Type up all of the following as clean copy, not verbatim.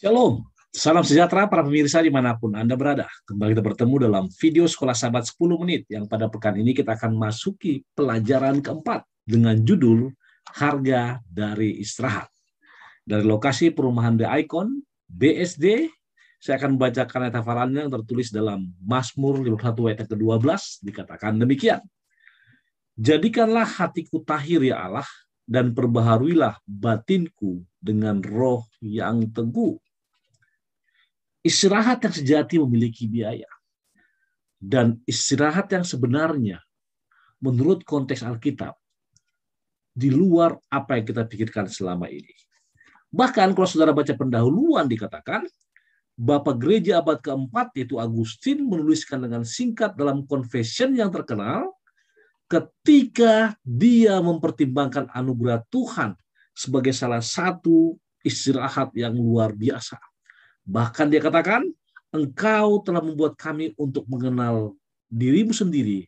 Shalom, salam sejahtera para pemirsa dimanapun Anda berada. Kembali kita bertemu dalam video Sekolah Sahabat 10 menit yang pada pekan ini kita akan masuki pelajaran keempat dengan judul Harga dari Istirahat. Dari lokasi perumahan The Icon, BSD, saya akan membacakan ayat hafalannya yang tertulis dalam Mazmur 51 ayat ke-12, dikatakan demikian. Jadikanlah hatiku tahir ya Allah, dan perbaharuilah batinku dengan roh yang teguh. Istirahat yang sejati memiliki biaya. Dan istirahat yang sebenarnya, menurut konteks Alkitab, di luar apa yang kita pikirkan selama ini. Bahkan kalau saudara baca pendahuluan dikatakan, Bapak Gereja abad keempat, yaitu Agustin, menuliskan dengan singkat dalam confession yang terkenal, ketika dia mempertimbangkan anugerah Tuhan sebagai salah satu istirahat yang luar biasa. Bahkan dia katakan, engkau telah membuat kami untuk mengenal dirimu sendiri,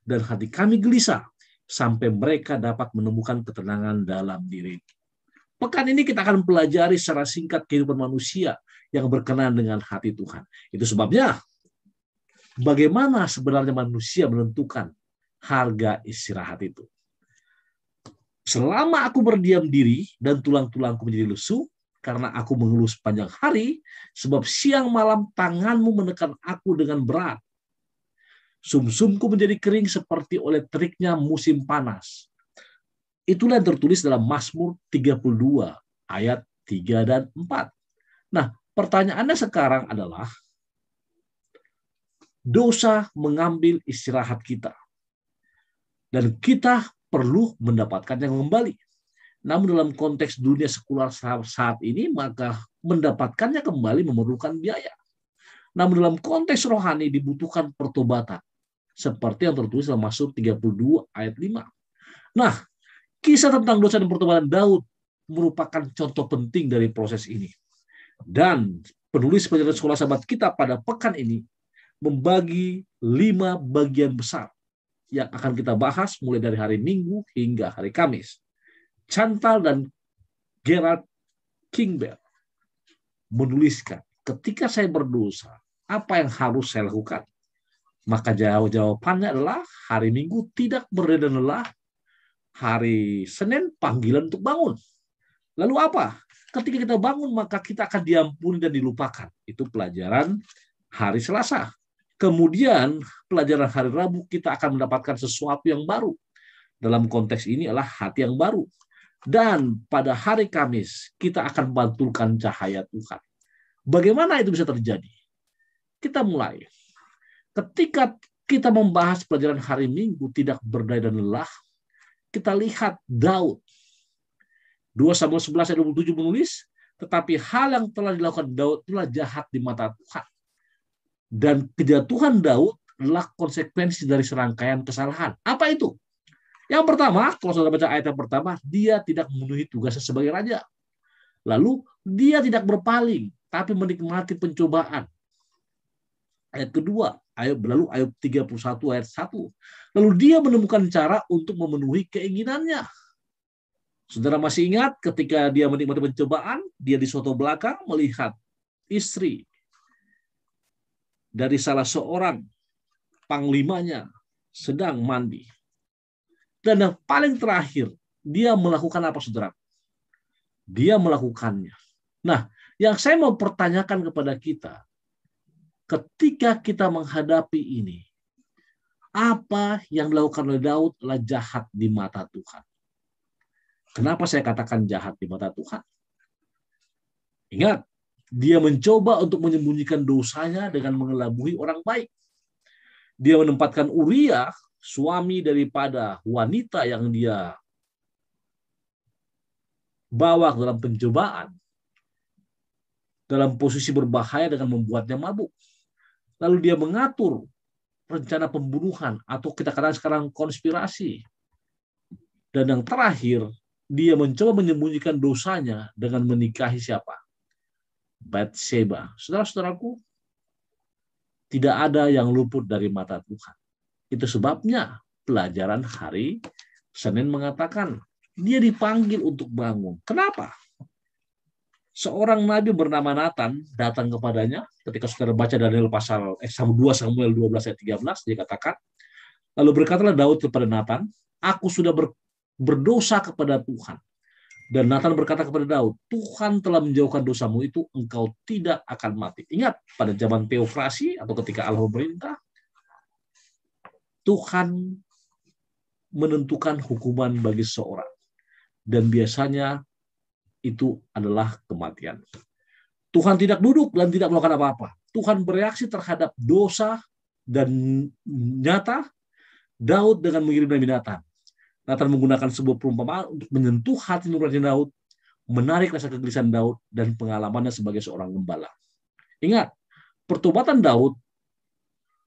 dan hati kami gelisah, sampai mereka dapat menemukan ketenangan dalam diri. Pekan ini kita akan pelajari secara singkat kehidupan manusia yang berkenan dengan hati Tuhan. Itu sebabnya, bagaimana sebenarnya manusia menentukan harga istirahat itu. Selama aku berdiam diri dan tulang-tulangku menjadi lesu, karena aku mengeluh sepanjang hari, sebab siang malam tanganmu menekan aku dengan berat. Sumsumku menjadi kering seperti oleh teriknya musim panas. Itulah yang tertulis dalam Mazmur 32 ayat 3 dan 4. Nah, pertanyaannya sekarang adalah, dosa mengambil istirahat kita. Dan kita perlu mendapatkannya kembali. Namun dalam konteks dunia sekular saat ini, maka mendapatkannya kembali memerlukan biaya. Namun dalam konteks rohani dibutuhkan pertobatan. Seperti yang tertulis dalam Mazmur 32 ayat 5. Nah, kisah tentang dosa dan pertobatan Daud merupakan contoh penting dari proses ini. Dan penulis pelajaran sekolah sahabat kita pada pekan ini membagi 5 bagian besar yang akan kita bahas mulai dari hari Minggu hingga hari Kamis. Chantal dan Gerald Kingberg menuliskan, ketika saya berdosa, apa yang harus saya lakukan? Maka jawabannya adalah hari Minggu tidak berdaya dan lelah, hari Senin panggilan untuk bangun. Lalu apa? Ketika kita bangun, maka kita akan diampuni dan dilupakan. Itu pelajaran hari Selasa. Kemudian pelajaran hari Rabu kita akan mendapatkan sesuatu yang baru. Dalam konteks ini adalah hati yang baru. Dan pada hari Kamis kita akan membantulkan cahaya Tuhan. Bagaimana itu bisa terjadi? Kita mulai. Ketika kita membahas pelajaran hari Minggu tidak berdaya dan lelah, kita lihat Daud. 2 Samuel 11 ayat 27 menulis, tetapi hal yang telah dilakukan Daud itulah jahat di mata Tuhan. Dan kejatuhan Daud adalah konsekuensi dari serangkaian kesalahan. Apa itu? Yang pertama, kalau saudara baca ayat yang pertama, dia tidak memenuhi tugasnya sebagai raja. Lalu, dia tidak berpaling, tapi menikmati pencobaan. Ayat kedua, lalu ayat 31 ayat 1. Lalu dia menemukan cara untuk memenuhi keinginannya. Saudara masih ingat ketika dia menikmati pencobaan, dia di soto belakang melihat istri dari salah seorang panglimanya sedang mandi. Dan yang paling terakhir, dia melakukan apa, saudara? Dia melakukannya. Nah, yang saya mau pertanyakan kepada kita, ketika kita menghadapi ini, apa yang dilakukan oleh Daud adalah jahat di mata Tuhan. Kenapa saya katakan jahat di mata Tuhan? Ingat, dia mencoba untuk menyembunyikan dosanya dengan mengelabui orang baik. Dia menempatkan Uria, suami daripada wanita yang dia bawa ke dalam pencobaan, dalam posisi berbahaya dengan membuatnya mabuk. Lalu dia mengatur rencana pembunuhan, atau kita katakan sekarang konspirasi. Dan yang terakhir, dia mencoba menyembunyikan dosanya dengan menikahi siapa? Batseba. Saudara-saudaraku, tidak ada yang luput dari mata Tuhan. Itu sebabnya pelajaran hari Senin mengatakan dia dipanggil untuk bangun. Kenapa? Seorang nabi bernama Nathan datang kepadanya ketika saudara baca Daniel pasal 2 Samuel 12 ayat 13, dia katakan, lalu berkatalah Daud kepada Nathan, aku sudah berdosa kepada Tuhan. Dan Nathan berkata kepada Daud, Tuhan telah menjauhkan dosamu itu, engkau tidak akan mati. Ingat, pada zaman teokrasi atau ketika Allah memerintah, Tuhan menentukan hukuman bagi seseorang. Dan biasanya itu adalah kematian. Tuhan tidak duduk dan tidak melakukan apa-apa. Tuhan bereaksi terhadap dosa dan nyata Daud dengan mengirim Nabi Nathan. Nathan menggunakan sebuah perumpamaan untuk menyentuh hati nurani Daud, menarik rasa kegelisahan Daud dan pengalamannya sebagai seorang gembala. Ingat, pertobatan Daud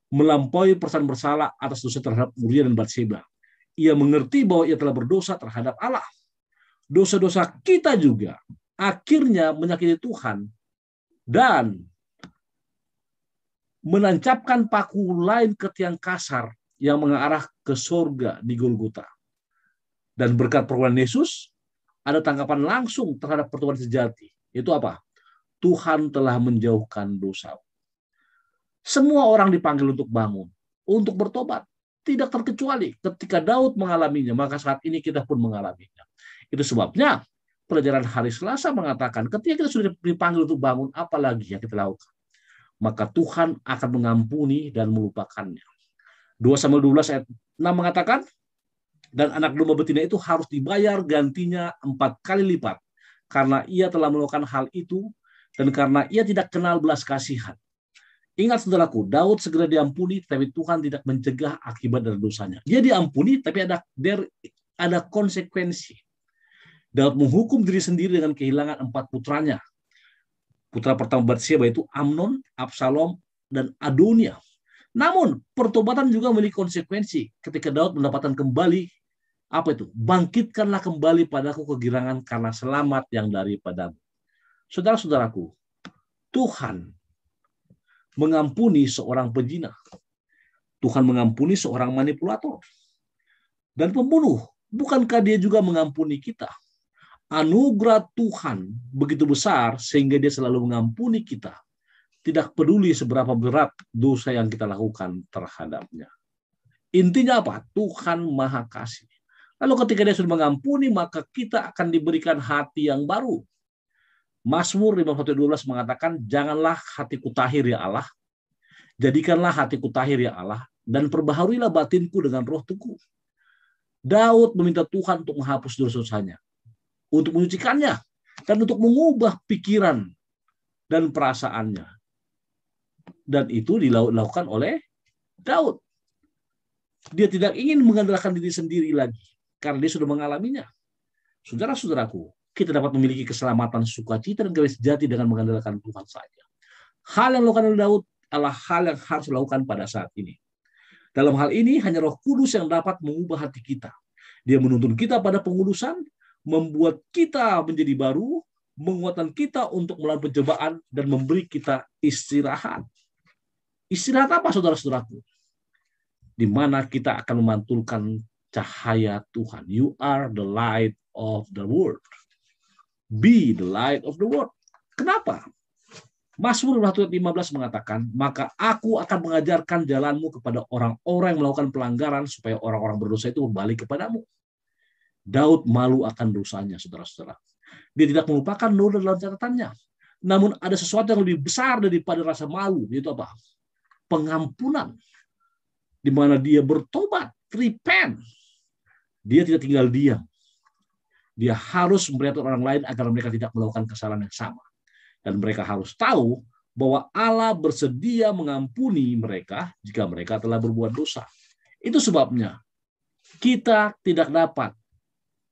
melampaui perasaan bersalah atas dosa terhadap Uria dan Batseba. Ia mengerti bahwa ia telah berdosa terhadap Allah. Dosa-dosa kita juga akhirnya menyakiti Tuhan dan menancapkan paku lain ke tiang kasar yang mengarah ke surga di Golgota. Dan berkat pertolongan Yesus, ada tanggapan langsung terhadap pertobatan sejati. Itu apa? Tuhan telah menjauhkan dosa. Semua orang dipanggil untuk bangun, untuk bertobat. Tidak terkecuali ketika Daud mengalaminya, maka saat ini kita pun mengalaminya. Itu sebabnya pelajaran hari Selasa mengatakan ketika kita sudah dipanggil untuk bangun, apalagi yang kita lakukan? Maka Tuhan akan mengampuni dan melupakannya. 2 Samuel 12 ayat 6 mengatakan, dan anak domba betina itu harus dibayar gantinya 4 kali lipat, karena ia telah melakukan hal itu, dan karena ia tidak kenal belas kasihan. Ingat saudaraku, Daud segera diampuni, tapi Tuhan tidak mencegah akibat dari dosanya. Dia diampuni, tapi ada konsekuensi. Daud menghukum diri sendiri dengan kehilangan 4 putranya. Putra pertama Batseba itu Amnon, Absalom, dan Adonia. Namun, pertobatan juga memiliki konsekuensi. Ketika Daud mendapatkan kembali, apa itu? Bangkitkanlah kembali padaku kegirangan karena selamat yang daripadamu. Saudara-saudaraku, Tuhan mengampuni seorang pezina. Tuhan mengampuni seorang manipulator dan pembunuh. Bukankah dia juga mengampuni kita? Anugerah Tuhan begitu besar sehingga dia selalu mengampuni kita. Tidak peduli seberapa berat dosa yang kita lakukan terhadapnya. Intinya apa? Tuhan Maha Kasih. Lalu ketika dia sudah mengampuni, maka kita akan diberikan hati yang baru. Mazmur 51:12 mengatakan, janganlah hatiku tahir ya Allah, jadikanlah hatiku tahir ya Allah, dan perbaharuilah batinku dengan roh teguh. Daud meminta Tuhan untuk menghapus dosa-dosanya, untuk menyucikannya, dan untuk mengubah pikiran dan perasaannya. Dan itu dilakukan oleh Daud. Dia tidak ingin mengandalkan diri sendiri lagi, karena dia sudah mengalaminya. Saudara-saudaraku, kita dapat memiliki keselamatan, sukacita, dan gawe sejati dengan mengandalkan Tuhan saja. Hal yang dilakukan oleh Daud adalah hal yang harus dilakukan pada saat ini. Dalam hal ini, hanya Roh Kudus yang dapat mengubah hati kita. Dia menuntun kita pada pengudusan, membuat kita menjadi baru, menguatkan kita untuk melawan pencobaan, dan memberi kita istirahat. Istirahat apa, saudara-saudaraku? Di mana kita akan memantulkan cahaya Tuhan. You are the light of the world. Be the light of the world. Kenapa? Mazmur 115 mengatakan, maka aku akan mengajarkan jalanmu kepada orang-orang yang melakukan pelanggaran, supaya orang-orang berdosa itu berbalik kepadamu. Daud malu akan dosanya, saudara-saudara. Dia tidak melupakan noda dalam catatannya. Namun ada sesuatu yang lebih besar daripada rasa malu, yaitu apa? Pengampunan. Di mana dia bertobat, repent. Dia tidak tinggal diam. Dia harus memperingatkan orang lain agar mereka tidak melakukan kesalahan yang sama. Dan mereka harus tahu bahwa Allah bersedia mengampuni mereka jika mereka telah berbuat dosa. Itu sebabnya kita tidak dapat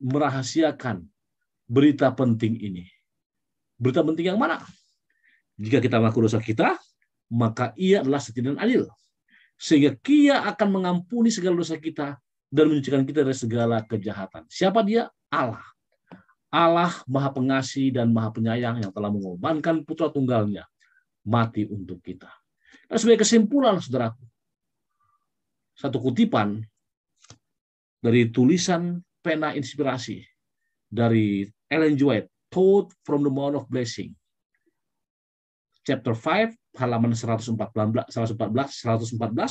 merahasiakan berita penting ini. Berita penting yang mana? Jika kita mengaku dosa kita, maka ia adalah setia dan adil. Sehingga Dia akan mengampuni segala dosa kita dan menyucikan kita dari segala kejahatan. Siapa Dia? Allah. Allah Maha Pengasih dan Maha Penyayang yang telah mengorbankan putra tunggalnya mati untuk kita. Dan sebagai kesimpulan, saudaraku, satu kutipan dari tulisan pena inspirasi dari Ellen G. White taught from the Mount of Blessing. Chapter 5, halaman 114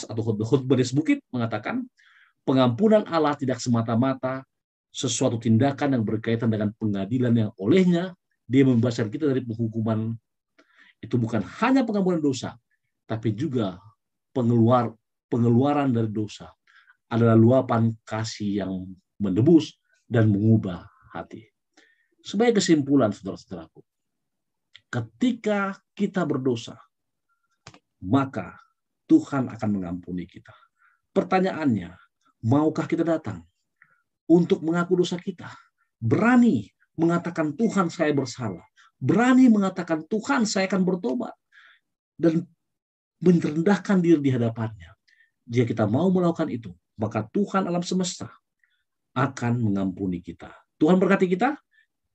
atau khotbah di bukit mengatakan, pengampunan Allah tidak semata-mata sesuatu tindakan yang berkaitan dengan pengadilan yang olehnya Dia membebaskan kita dari penghukuman. Itu bukan hanya pengampunan dosa, tapi juga pengeluaran dari dosa adalah luapan kasih yang menebus dan mengubah hati. Sebagai kesimpulan, saudara-saudaraku, ketika kita berdosa, maka Tuhan akan mengampuni kita. Pertanyaannya, maukah kita datang untuk mengaku dosa kita? Berani mengatakan, Tuhan, saya bersalah. Berani mengatakan, Tuhan, saya akan bertobat. Dan merendahkan diri di hadapannya. Jika kita mau melakukan itu, maka Tuhan alam semesta akan mengampuni kita. Tuhan berkati kita.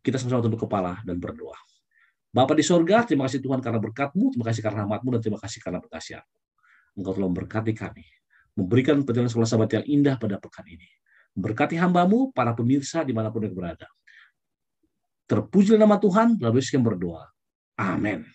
Kita sama-sama tunduk kepala dan berdoa. Bapa di sorga, terima kasih Tuhan karena berkat-Mu, terima kasih karena rahmat-Mu, dan terima kasih karena pengasihan-Mu. Engkau telah memberkati kami, memberikan perjalanan sekolah sahabat yang indah pada pekan ini. Berkati hamba-Mu, para pemirsa dimanapun yang berada. Terpujilah nama Tuhan, lalu kami berdoa. Amin.